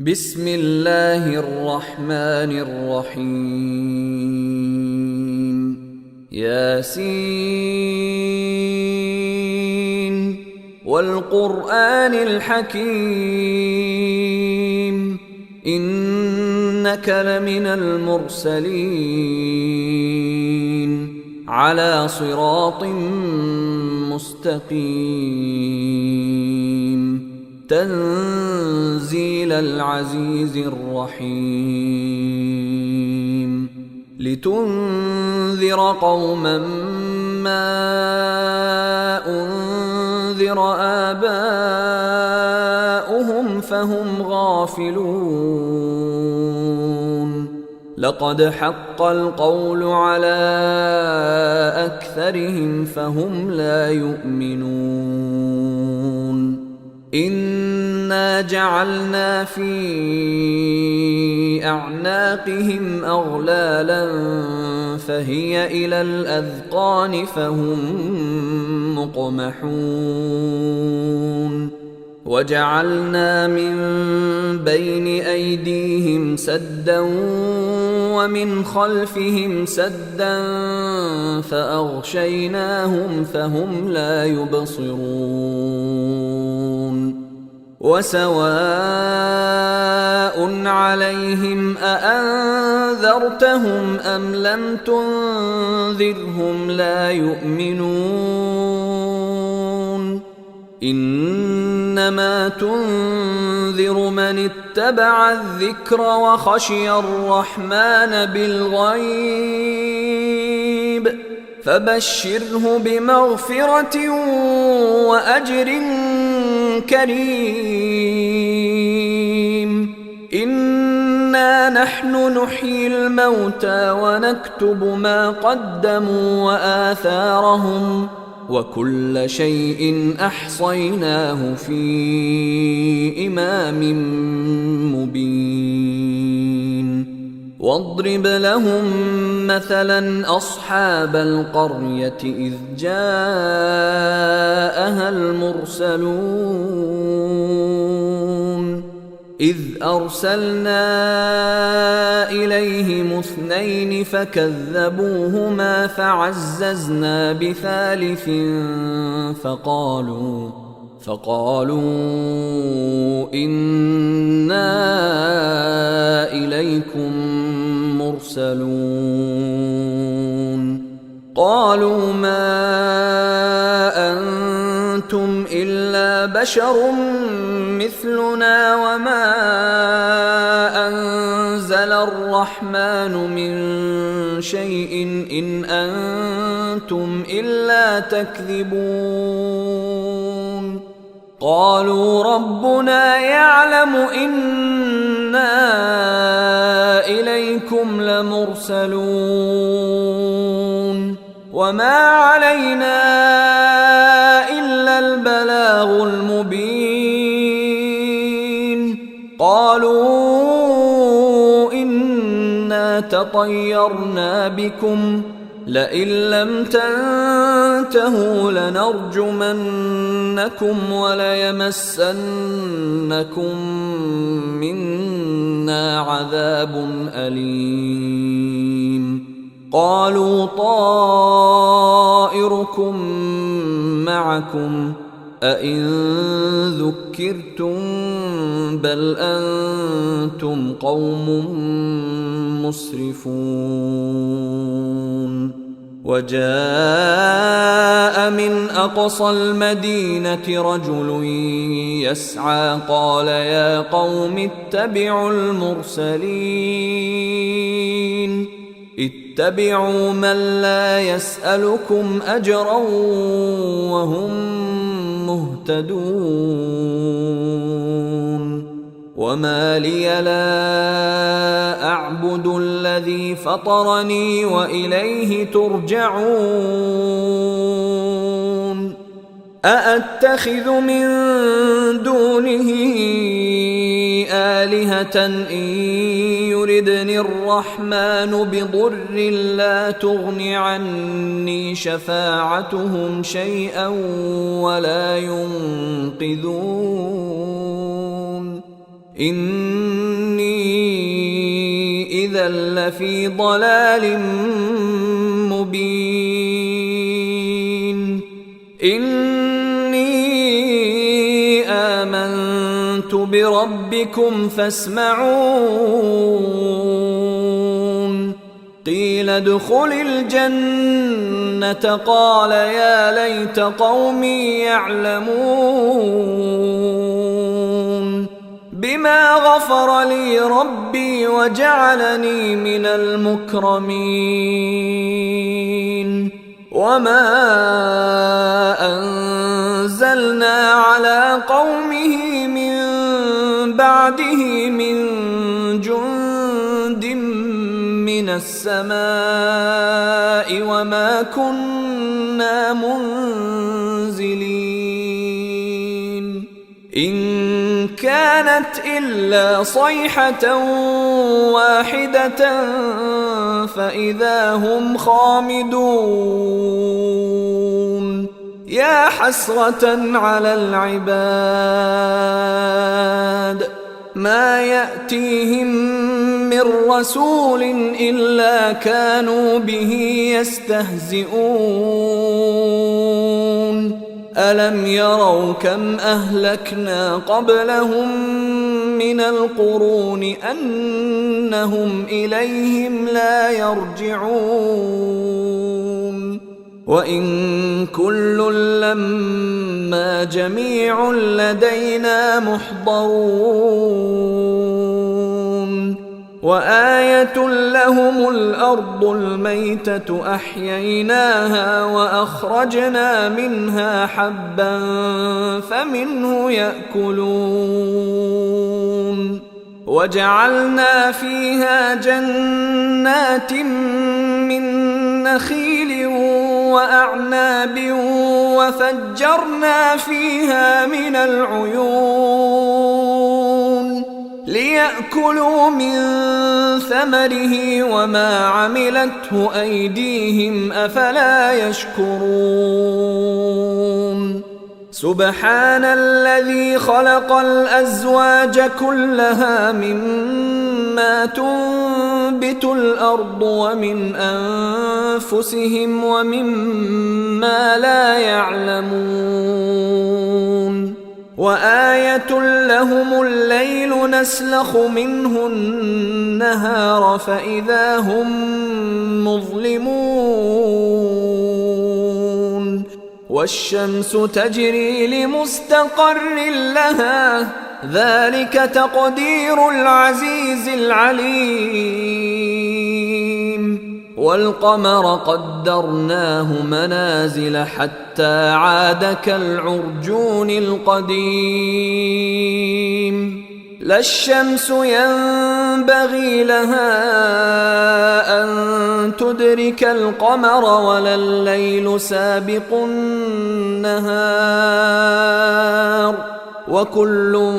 بسم الله الرحمن الرحيم ياسين والقرآن الحكيم إنك لمن المرسلين على صراط مستقيم تنزيل العزيز الرحيم لتنذر قوما ما أنذر آباؤهم فهم غافلون لقد حق القول على أكثرهم فهم لا يؤمنون إنا جعلنا في أعناقهم أغلالا فهي إلى الأذقان فهم مقمحون وجعلنا من بين أيديهم سدا ومن خلفهم سدا فأغشيناهم فهم لا يبصرون وسواء عليهم أأنذرتهم أم لم تنذرهم لا يؤمنون إنما تنذر من اتبع الذكر وخشي الرحمن بالغيب فبشره بمغفرة وأجر كريم إنا نحن نحيي الموتى ونكتب ما قدموا وآثارهم وكل شيء أحصيناه في إمام مبين واضرب لهم مثلا أصحاب القرية إذ جاءها المرسلون إذ أرسلنا إليهم اثنين فكذبوهما فعززنا بثالث فقالوا إنا إليكم مرسلون قالوا ما أنتم إلا بشر مثلنا وما أنزل الرحمن من شيء إن أنتم إلا تكذبون قالوا ربنا يعلم إنا إليكم لمرسلون وما علينا إلا البلاغ المبين قالوا إنا تطيرنا بكم لئن لم تنتهوا لنرجمنكم وليمسنكم منا عذاب أليم قالوا طائركم معكم أئن ذكرتم بل أنتم قوم مسرفون وجاء من أقصى المدينة رجل يسعى قال يا قوم اتبعوا المرسلين اتبعوا من لا يسألكم أجرا وهم مهتدون وما لي لا أعبد الذي فطرني وإليه ترجعون أأتخذ من دونه آلهة إن يردني الرحمن بضر لا تغن عني شفاعتهم شيئا ولا ينقذون إني إذا لفي ضلال مبين إني آمنت بربكم فاسمعون قيل ادخل الجنة قال يا ليت قومي يعلمون بما غفر لي ربي وجعلني من المكرمين وما أنزلنا على قومه من بعده من جند من السماء وما كنا منزلين إن كانت إلا صيحة واحدة فإذا هم خامدون يا حسرة على العباد ما يأتيهم من رسول إلا كانوا به يستهزئون ألم يروا كم أهلكنا قبلهم من القرون أنهم إليهم لا يرجعون وإن كل لما جميع لدينا محضرون وآية لهم الأرض الميتة أحييناها وأخرجنا منها حبا فمنه يأكلون وجعلنا فيها جنات من نخيل وأعناب وفجرنا فيها من العيون ليأكلوا من ثمره وما عملته أيديهم أفلا يشكرون سبحان الذي خلق الأزواج كلها مما تنبت الأرض ومن أنفسهم ومما لا يعلمون وآية لهم الليل نسلخ منه النهار فإذا هم مظلمون والشمس تجري لمستقر لها ذلك تقدير العزيز العليم والقمر قدرناه منازل حتى عاد كالعرجون القديم لا الشمس ينبغي لها أن تدرك القمر ولا الليل سابق النهار وكل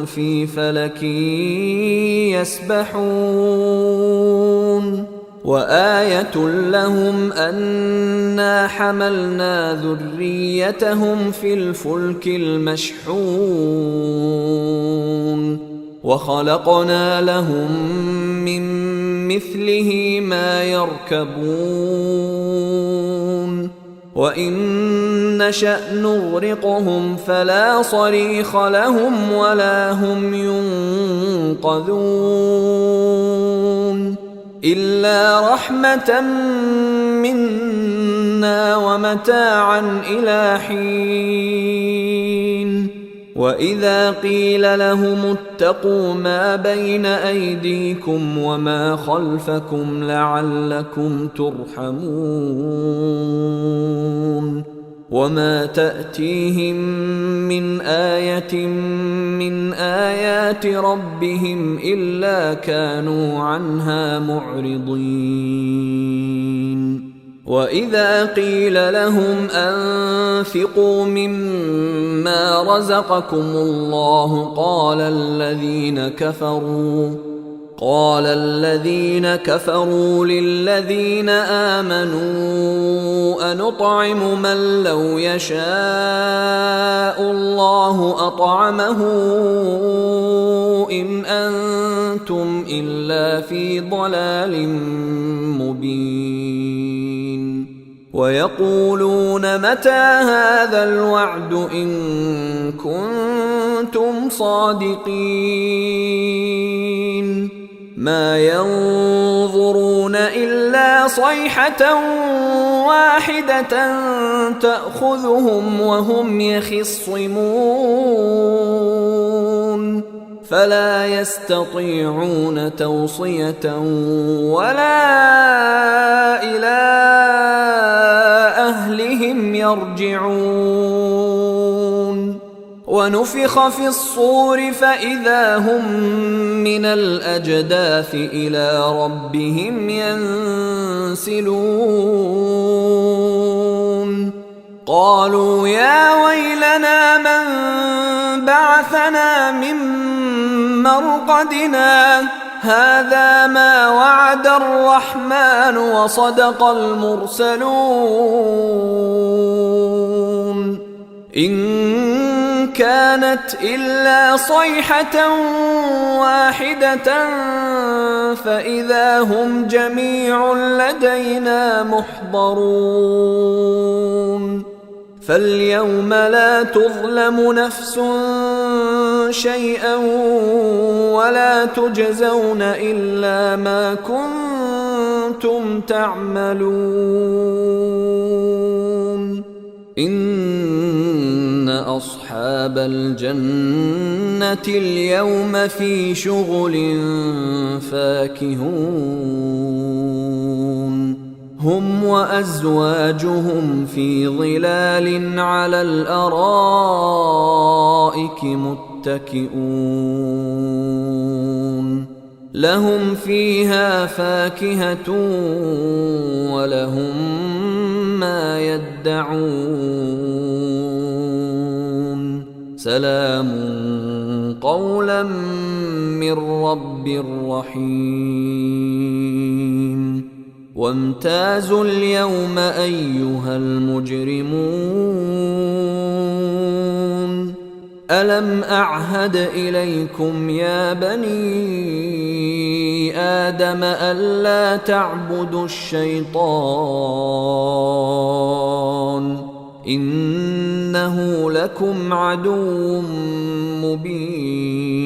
في فلك يسبحون وآية لهم أنا حملنا ذريتهم في الفلك المشحون وخلقنا لهم من مثله ما يركبون وإن نشأ نغرقهم فلا صريخ لهم ولا هم ينقذون إلا رحمة منا ومتاعا إلى حين وإذا قيل لهم اتقوا ما بين أيديكم وما خلفكم لعلكم ترحمون وما تأتيهم من آية من آيات ربهم إلا كانوا عنها معرضين وإذا قيل لهم أنفقوا مما رزقكم الله قال الذين كفروا للذين آمنوا أنطعم من لو يشاء الله أطعمه إن أنتم إلا في ضلال مبين ويقولون متى هذا الوعد إن كنتم صادقين ما ينظرون إلا صيحة واحدة تأخذهم وهم يخصمون فلا يستطيعون توصية ولا إلى أهلهم يرجعون ونفخ في الصور فإذا هم من الأجداث إلى ربهم ينسلون قالوا يا ويلنا من بعثنا من مرقدنا هذا ما وعد الرحمن وصدق المرسلون إن كانت إلا صيحة واحدة فإذا هم جميع لدينا محضرون فاليوم لا تظلم نفس شيئا ولا تجزون إلا ما كنتم تعملون إن أصحاب الجنة اليوم في شغل فاكهون هم وأزواجهم في ظلال على الأرائك متكئون لهم فيها فاكهة ولهم ما يدعون سلام قولا من رب رحيم وامتازوا اليوم أيها المجرمون ألم أعهد إليكم يا بني آدم ألا تعبدوا الشيطان إنه لكم عدو مبين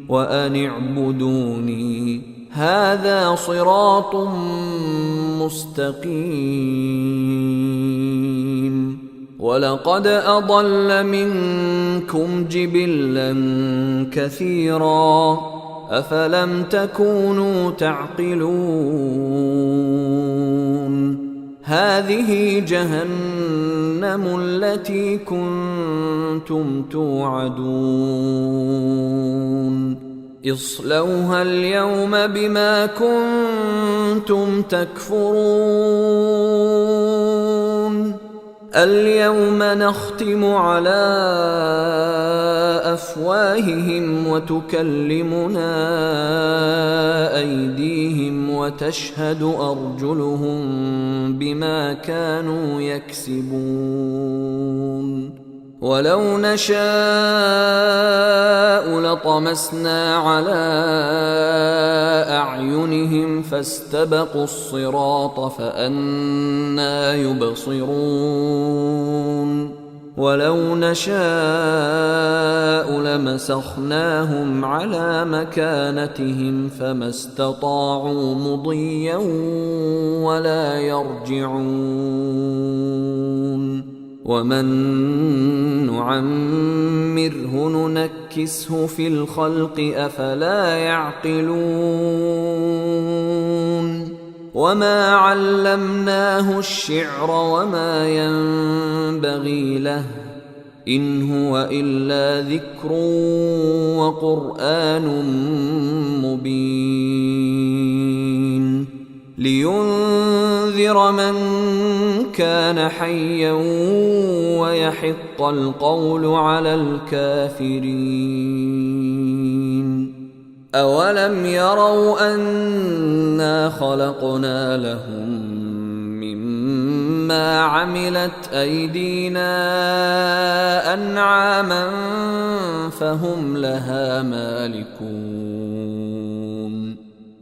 وأن اعبدوني هذا صراط مستقيم ولقد أضل منكم جبلا كثيرا أفلم تكونوا تعقلون هذه جهنم التي كنتم توعدون اصلوها اليوم بما كنتم تكفرون اليوم نختم على أفواههم وتكلمنا أيديهم وتشهد أرجلهم بما كانوا يكسبون ولو نشاء لطمسنا على أعينهم فاستبقوا الصراط فأنى يبصرون ولو نشاء لمسخناهم على مكانتهم فما استطاعوا مضيا ولا يرجعون ومن نعمره ننكسه في الخلق أفلا يعقلون وما علمناه الشعر وما ينبغي له إن هو إلا ذكر وقرآن مبين لينذر من كان حيا ويحق القول على الكافرين أولم يروا أنا خلقنا لهم مما عملت أيدينا أنعاما فهم لها مالكون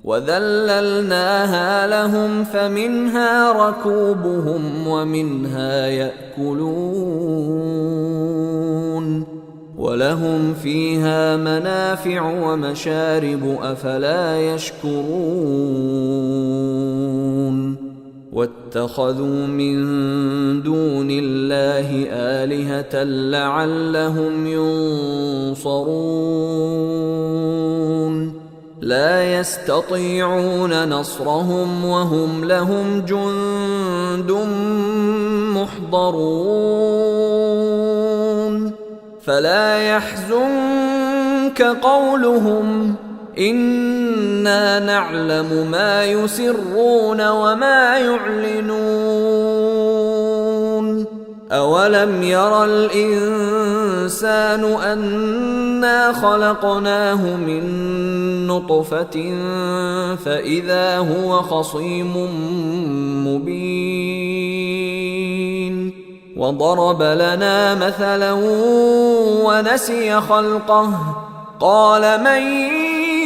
وذللناها لهم فمنها ركوبهم ومنها يأكلون ولهم فيها منافع ومشارب أفلا يشكرون واتخذوا من دون الله آلهة لعلهم ينصرون لا يستطيعون نصرهم وهم لهم جند محضرون فلا يحزنك قولهم إنا نعلم ما يسرون وما يعلنون أولم ير الإنسان أنا خلقناه من نطفة فإذا هو خصيم مبين وضرب لنا مثلا ونسي خلقه قال من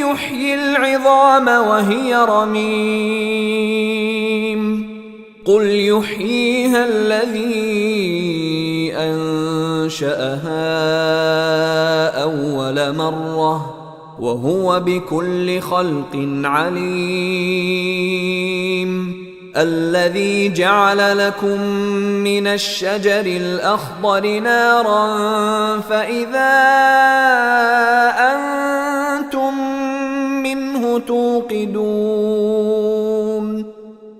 يحيي العظام وهي رميم قل يحييها الذي أنشأها أول مرة وهو بكل خلق عليم الذي جعل لكم من الشجر الأخضر نارا فإذا أنتم منه توقدون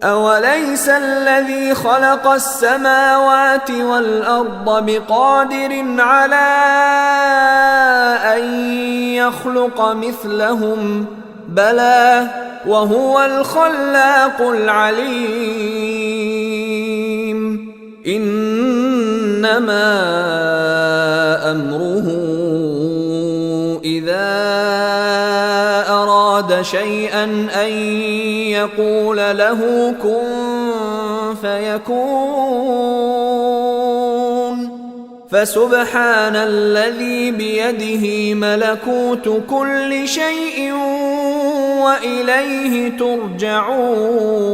أوليس الذي خلق السماوات والأرض بقادر على أن يخلق مثلهم بلى وهو الخلاق العليم إنما أمره إذا أراد شيئا أن يقول له كن فيكون فسبحان الذي بيده ملكوت كل شيء وإليه ترجعون